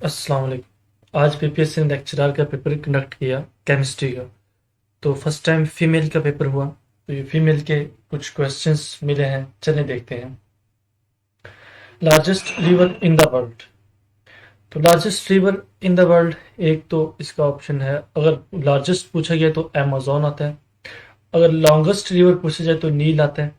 अस्सलाम वालेकुम। आज पीपीएससी ने लेक्चरर का पेपर कंडक्ट किया केमिस्ट्री का। तो फर्स्ट टाइम फीमेल का पेपर हुआ। तो ये फीमेल के कुछ क्वेश्चंस मिले हैं, चलिए देखते हैं। Largest river in the world. तो largest river in the world, एक तो इसका ऑप्शन है, अगर लार्जेस्ट पूछा गया तो अमेज़न आता है, अगर लॉन्गेस्ट रिवर पूछा जाए तो नील आता है,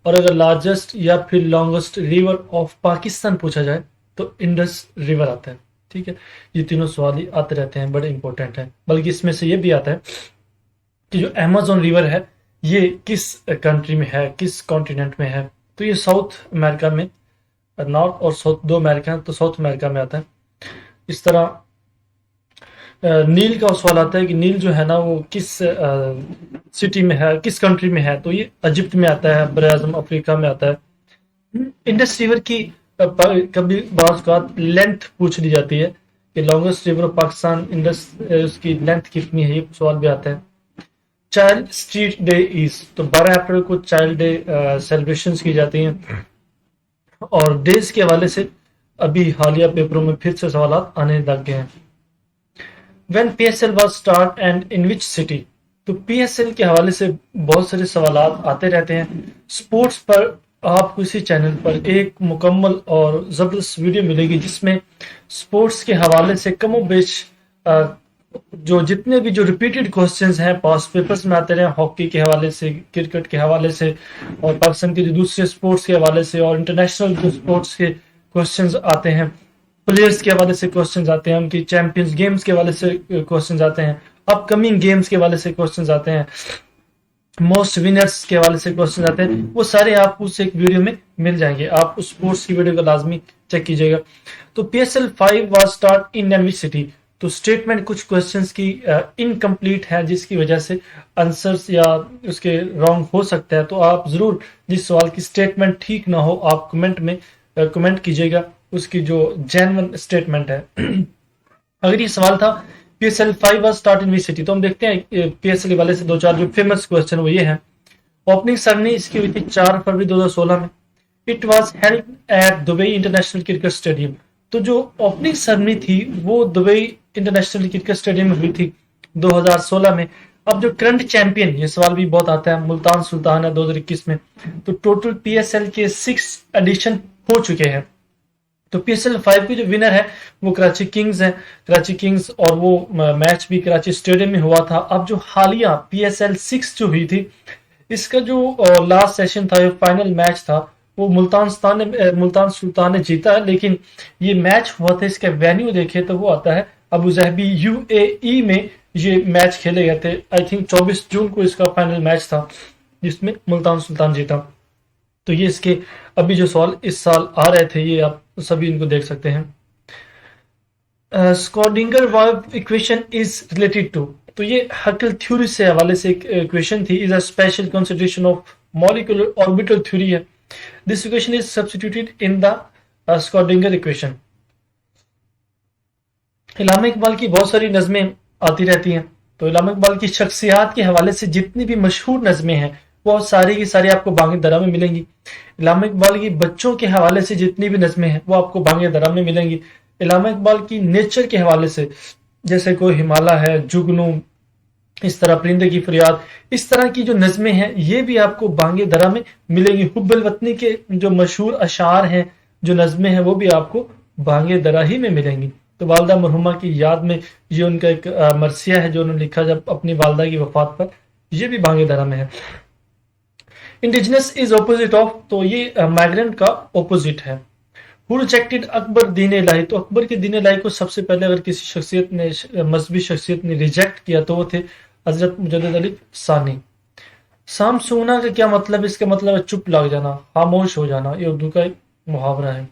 और अगर लार्जेस्ट या फिर लॉन्गेस्ट रिवर ऑफ पाकिस्तान पूछा जाए तो इंडस रिवर आता है। ठीक है, ये तीनों सवाल ही आते रहते हैं, बड़े इंपॉर्टेंट हैं। बल्कि इसमें से ये भी आता है कि जो अमेज़न रिवर है ये किस कंट्री में है, किस कॉन्टिनेंट में है। तो ये साउथ अमेरिका में, नॉर्थ और साउथ दो अमेरिका, तो साउथ अमेरिका में आता है। इस तरह नील का सवाल आता है कि नील जो है ना वो किस सिटी में है, किस कंट्री में है। तो ये इजिप्ट में आता है, बरे आजम अफ्रीका में आता है। इंडस रिवर की कभी बात का लेंथ पूछ ली जाती है कि longest river of Pakistan, Indus, उसकी लेंथ कितनी है, ये सवाल भी आता है। चाइल्ड स्ट्रीट डे इज, तो 12 अप्रैल को चाइल्ड डे सेलिब्रेशंस की जाती हैं। और डेज के हवाले से अभी हालिया पेपरों में फिर से सवाल आने लग गए हैं। When PSL was start and in which city. तो पीएसएल के हवाले से बहुत सारे सवाल आते रहते हैं। स्पोर्ट्स पर आपको इसी चैनल पर एक मुकम्मल और ज़बरदस्त वीडियो मिलेगी जिसमें स्पोर्ट्स के हवाले से कमो बेश जो जितने भी जो रिपीटेड क्वेश्चंस हैं पास्ट पेपर्स में आते रहे, हॉकी के हवाले से, क्रिकेट के हवाले से, और पाकिस्तान के जो दूसरे स्पोर्ट्स के हवाले से, और इंटरनेशनल जो स्पोर्ट्स के क्वेश्चंस आते हैं, प्लेयर्स के हवाले से क्वेश्चंस आते हैं, उनकी चैंपियंस गेम्स के हवाले से क्वेश्चंस आते हैं, अपकमिंग गेम्स के हवाले से क्वेश्चंस आते हैं, मोस्ट विनर्स के हवाले से क्वेश्चन आते हैं। वो सारे आपको उस एक वीडियो में मिल जाएंगे, आप उस स्पोर्ट्स की वीडियो को लाजमी चेक कीजिएगा। तो PSL 5 was start in NV city. तो स्टेटमेंट कुछ क्वेश्चंस की इनकम्प्लीट है जिसकी वजह से आंसर्स या उसके रॉन्ग हो सकता है। तो आप जरूर जिस सवाल की स्टेटमेंट ठीक ना हो आप कमेंट में कमेंट कीजिएगा उसकी जो जेन्युइन स्टेटमेंट है। अगर ये सवाल था PSL 5 was start in which city, तो हम देखते हैं पीएसएल वाले से दो चार जो फेमस क्वेश्चन वो ये है। ओपनिंग सेरेमनी इसकी हुई थी 4 फरवरी 2016 में। It was held at Dubai international cricket stadium. तो जो ओपनिंग सेरेमनी थी वो दुबई इंटरनेशनल क्रिकेट स्टेडियम में हुई थी 2016 में। अब जो करंट चैंपियन, ये सवाल भी बहुत आता है, मुल्तान सुल्तान है 2021 में। तो टोटल पीएसएल के 6 एडिशन हो चुके हैं। तो पीएसएल 5 की जो विनर है वो कराची किंग्स है, कराची किंग्स, और वो मैच भी कराची स्टेडियम में हुआ था। अब जो हालिया पीएसएल 6 जो हुई थी इसका जो लास्ट सेशन था, फाइनल मैच था, वो मुल्तान सुल्तान ने जीता है। लेकिन ये मैच हुआ था, इसका वेन्यू देखे तो वो आता है अबू धाबी यूएई में ये मैच खेले गए थे। आई थिंक 24 जून को इसका फाइनल मैच था जिसमें मुल्तान सुल्तान जीता। तो ये इसके अभी जो सवाल इस साल आ रहे थे ये आप सभी इनको देख सकते हैं। Schrodinger wave equation is related to. तो ये हकल थ्योरी से हवाले से एक इक्वेशन थी। Is a special consideration of molecular orbital theory है। This equation is substituted in the Schrodinger equation. Allama Iqbal की बहुत सारी नज़में आती रहती हैं। तो इलामा इकबाल की शख्सियात के हवाले से जितनी भी मशहूर नज़में हैं वो सारी की सारी आपको बांगे दरा में मिलेंगी। इलामा इकबाल की बच्चों के हवाले से जितनी भी नज़में हैं वो आपको बांगे दरा में मिलेंगी। इलामा इकबाल की नेचर के हवाले से जैसे कोई हिमालय है, जुगनू, इस तरह परिंदे की फरियाद, इस तरह की जो नज़में हैं ये भी आपको बांगे दरा में मिलेंगी। हुब्बुल वतनी के जो मशहूर अशार हैं, जो नज़में हैं, वो भी आपको बांगे दरा ही में मिलेंगी। तो वालदा मरहुमा की याद में ये उनका एक मरसिया है जो उन्होंने लिखा जब अपनी वालदा की वफात पर, ये भी बांगे दरा में है। इंडिजिनस इज ऑपोजिट ऑफ, तो ये माइग्रेंट का ऑपोजिट है। हु रिजेक्टेड अकबर दीन इलाही। तो अकबर के दीन इलाही को सबसे पहले अगर किसी शख्सियत ने, मजहबी शख्सियत ने रिजेक्ट किया तो वो थे हजरत मुजद्दिद अली सानी। सामसूना का क्या मतलब है? इसका मतलब है चुप लग जाना, खामोश हो जाना। ये उर्दू का एक मुहावरा है।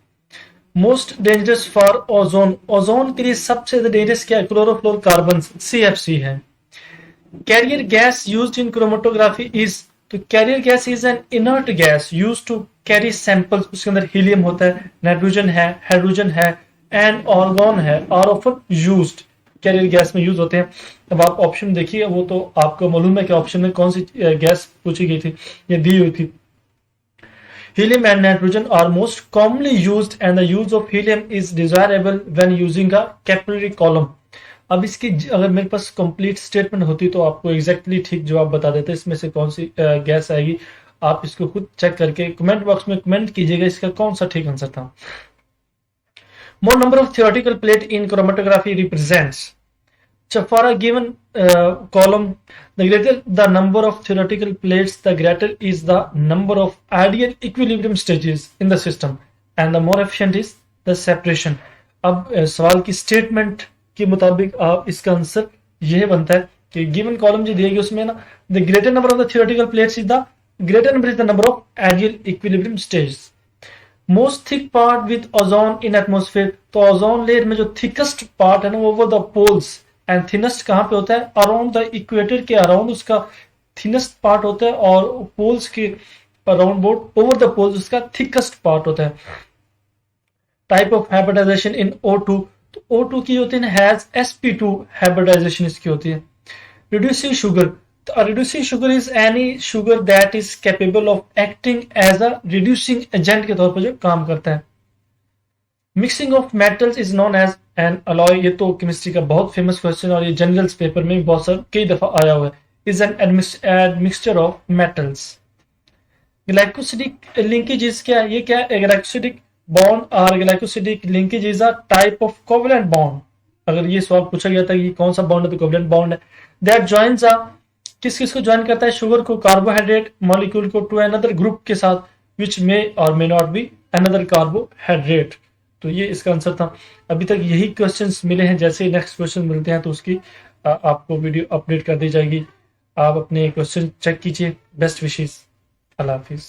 Most dangerous for ozone. Ozone के लिए सबसे ज्यादा डेंजरस क्या है? क्लोरोफ्लोरोकार्बन, सीएफसी है। Carrier gas used in chromatography is. तो carrier gas is an inert gas used to carry samples. उसके अंदर हीलियम होता है, नाइट्रोजन है, हाइड्रोजन है, एंड ऑर्गन है, are often used carrier gas में यूज होते हैं। अब आप ऑप्शन देखिए, वो तो आपको मालूम है कि ऑप्शन में कौन सी गैस पूछी गई थी, ये दी हुई थी। Helium and nitrogen are most commonly used and the use of helium is desirable when using a capillary column. अब इसकी अगर मेरे पास कंप्लीट स्टेटमेंट होती तो आपको एग्जैक्टली ठीक जवाब बता देते इसमें से कौन सी गैस आएगी। आप इसको खुद चेक करके कमेंट बॉक्स में कमेंट कीजिएगा इसका कौन सा ठीक आंसर था। More number of theoretical plate in chromatography represents. So for a given column, the greater the number of theoretical plates, the greater is the number of ideal equilibrium stages in the system, and the more efficient is the separation. अब सवाल की statement के मुताबिक आप इसका answer यह बनता है कि गिवन कॉलम जो दिएगी उसमें ना the greater number of the theoretical plates is the greater number is the number of ideal equilibrium stage. Most thick part with ozone in atmosphere, तो ओजोन लेयर में जो थिकेस्ट पार्ट है ना over the poles, and thinnest कहां पे होता है around the equator के अराउंड उसका थिनेस्ट पार्ट होता है, और पोल्स के around board over the poles उसका थिकेस्ट पार्ट होता है। Type of hybridisation in O2, तो O2 की होती है हैज sp2 हाइब्रिडाइजेशन इसकी होती है। रिड्यूसिंग शुगर, तो reducing sugar is any sugar that is capable of acting as a reducing agent के तौर पर जो काम करता है। Mixing of metals is known as an alloy, ये तो केमिस्ट्री का बहुत फेमस क्वेश्चन और ये जनरल्स पेपर में बहुत सारा कई दफा आया हुआ है। Is an admixture of metals. Glycosidic linkage क्या है, ये क्या है ग्लाइकोसिडिक बॉन्ड और glycosidic linkage is a type of covalent bond. अगर ये सवाल पूछा गया था कि कौन सा बॉन्ड है तो कोवेलेंट बॉन्ड है। दैट जॉइंस अ, किस किस को ज्वाइन करता है शुगर को कार्बोहाइड्रेट मॉलिक्यूल को टू अनदर ग्रुप के साथ विच मे और may not be another carbohydrate. तो ये इसका आंसर था। अभी तक यही क्वेश्चंस मिले हैं, जैसे नेक्स्ट क्वेश्चन मिलते हैं तो उसकी आपको वीडियो अपडेट कर दी जाएगी। आप अपने क्वेश्चन चेक कीजिए। बेस्ट विशेस, अल्लाह हाफिज।